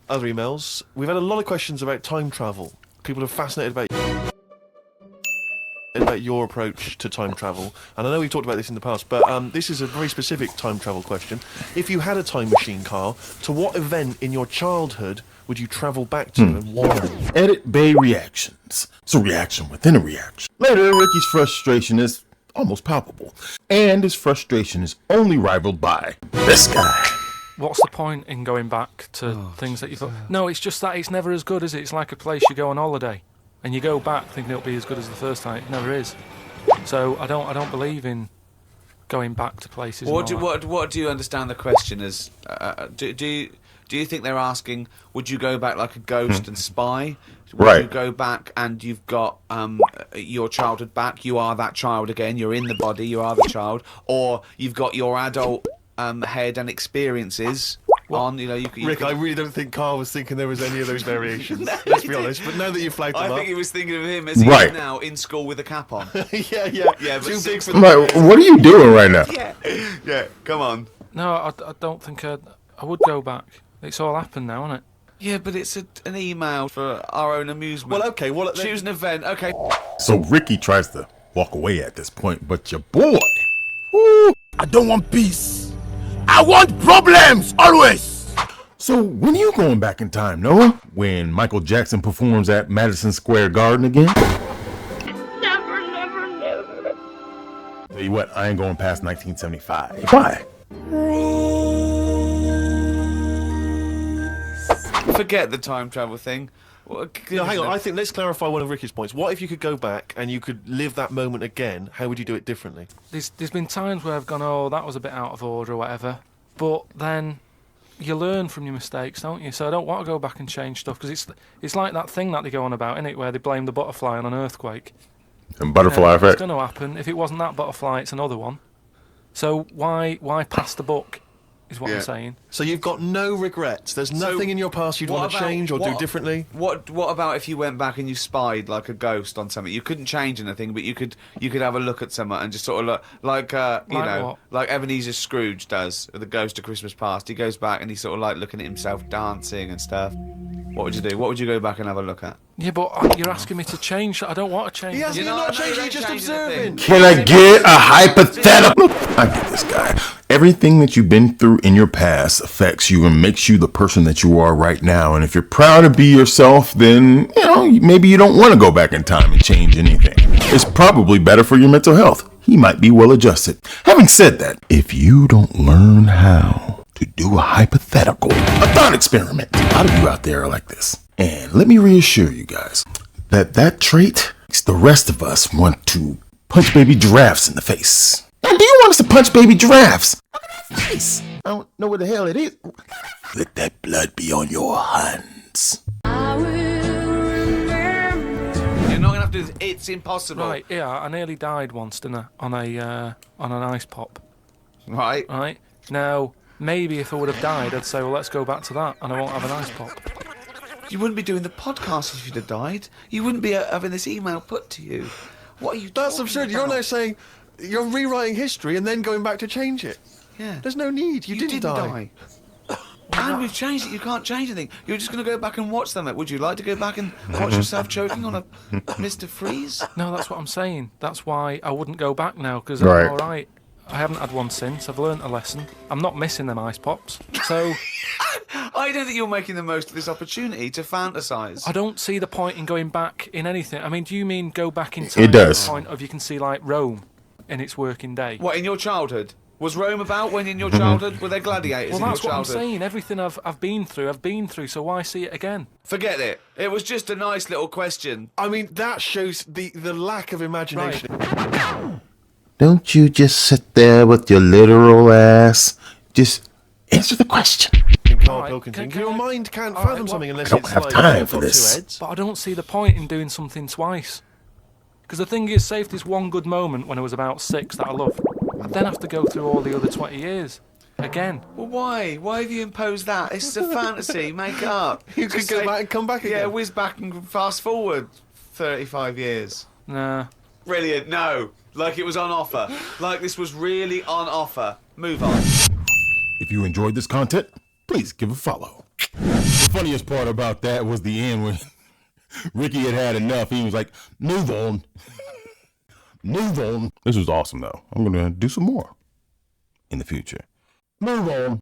other emails. We've had a lot of questions about time travel. People are fascinated about your approach to time travel, and I know we've talked about this in the past, but this is a very specific time travel question. If you had a time machine, Karl, to what event in your childhood would you travel back to and why? Edit Bay reactions. It's a reaction within a reaction. Later, Ricky's frustration is almost palpable, and his frustration is only rivaled by this guy. What's the point in going back to things that you thought? No, it's just that it's never as good, is it? It's like a place you go on holiday, and you go back thinking it'll be as good as the first time. It never is. So I don't believe in going back to places. What do you understand the question as? Do you think they're asking, would you go back like a ghost and spy? Would you go back and you've got your childhood back? You are that child again. You're in the body. You are the child, or you've got your adult head and experiences. Rick, I really don't think Karl was thinking there was any of those variations. Let's be honest. But now that you've flagged them up, I think he was thinking of him as he is now in school with a cap on. yeah. Too big for what are you doing right now? Yeah. Come on. No, I don't think I would go back. It's all happened now, isn't it? Yeah, but it's an email for our own amusement. Well, okay. Choose an event. Okay. So Ricky tries to walk away at this point, but your boy, woo, I don't want peace. I want problems, always! So, when are you going back in time, Noah? When Michael Jackson performs at Madison Square Garden again? Never. Tell you what, I ain't going past 1975. Why? Forget the time travel thing. No, hang on. I think let's clarify one of Ricky's points. What if you could go back and you could live that moment again? How would you do it differently? There's been times where I've gone, oh, that was a bit out of order or whatever. But then you learn from your mistakes, don't you? So I don't want to go back and change stuff, because it's like that thing that they go on about, innit, where they blame the butterfly on an earthquake. And butterfly effect. It's going to happen. If it wasn't that butterfly, it's another one. So why pass the buck? Is what I'm saying. So you've got no regrets. There's nothing in your past you'd want to change or do differently. What about if you went back and you spied like a ghost on something? You couldn't change anything, but you could have a look at someone and just sort of look like like Ebenezer Scrooge does with the Ghost of Christmas Past. He goes back and he's sort of like looking at himself dancing and stuff. What would you do? What would you go back and have a look at? Yeah, but you're asking me to change. I don't want to change. You're not changing. You're just observing. Can I get a hypothetical? I get this guy. Everything that you've been through in your past affects you and makes you the person that you are right now. And if you're proud to be yourself, then, maybe you don't want to go back in time and change anything. It's probably better for your mental health. He might be well adjusted. Having said that, if you don't learn how to do a hypothetical, a thought experiment, a lot of you out there are like this. And let me reassure you guys that trait makes the rest of us want to punch baby giraffes in the face. Now, do you want us to punch baby giraffes? Look at that face. I don't know what the hell it is. Let that blood be on your hands. You're not gonna have to do this. It's impossible. Right? Yeah, I nearly died once, didn't I? On an ice pop. Right. Right. Now, maybe if I would have died, I'd say, well, let's go back to that, and I won't have an ice pop. You wouldn't be doing the podcast if you'd have died. You wouldn't be having this email put to you. What are you? That's absurd. You're now saying you're rewriting history and then going back to change it. Yeah. There's no need. You didn't die. And we've changed it. You can't change anything. You're just going to go back and watch them. Would you like to go back and watch yourself choking on a Mr. Freeze? No, that's what I'm saying. That's why I wouldn't go back now, because Right. I'm all right. I haven't had one since. I've learnt a lesson. I'm not missing them ice pops. So I don't think you're making the most of this opportunity to fantasise. I don't see the point in going back in anything. I mean, do you mean go back in time? It does. To the point of you can see like Rome in its working day. What, in your childhood? Was Rome about when in your childhood? Were there gladiators Well, in your that's what I'm childhood? saying. Everything I've been through. So why see it again? Forget it. It was just a nice little question. I mean, that shows the lack of imagination. Don't you just sit there with your literal ass. Just answer the question. Karl Right, Pilkington. can Your I- mind can't All right, fathom well, something unless I don't it's have like time it's for got this. two heads. But I don't see the point in doing something twice. Because the thing is, save this one good moment when I was about 6 that I loved. I'd then have to go through all the other 20 years again. Well, why? Why have you imposed that? It's a fantasy. Make it up. You could Just go say- back and come back Yeah, again. whiz back and fast forward 35 years. Nah. Brilliant. No. Like it was on offer. Like this was really on offer. Move on. If you enjoyed this content, please give a follow. The funniest part about that was the end when Ricky had enough. He was like, move on. Move on. This was awesome, though. I'm going to do some more in the future. Move on.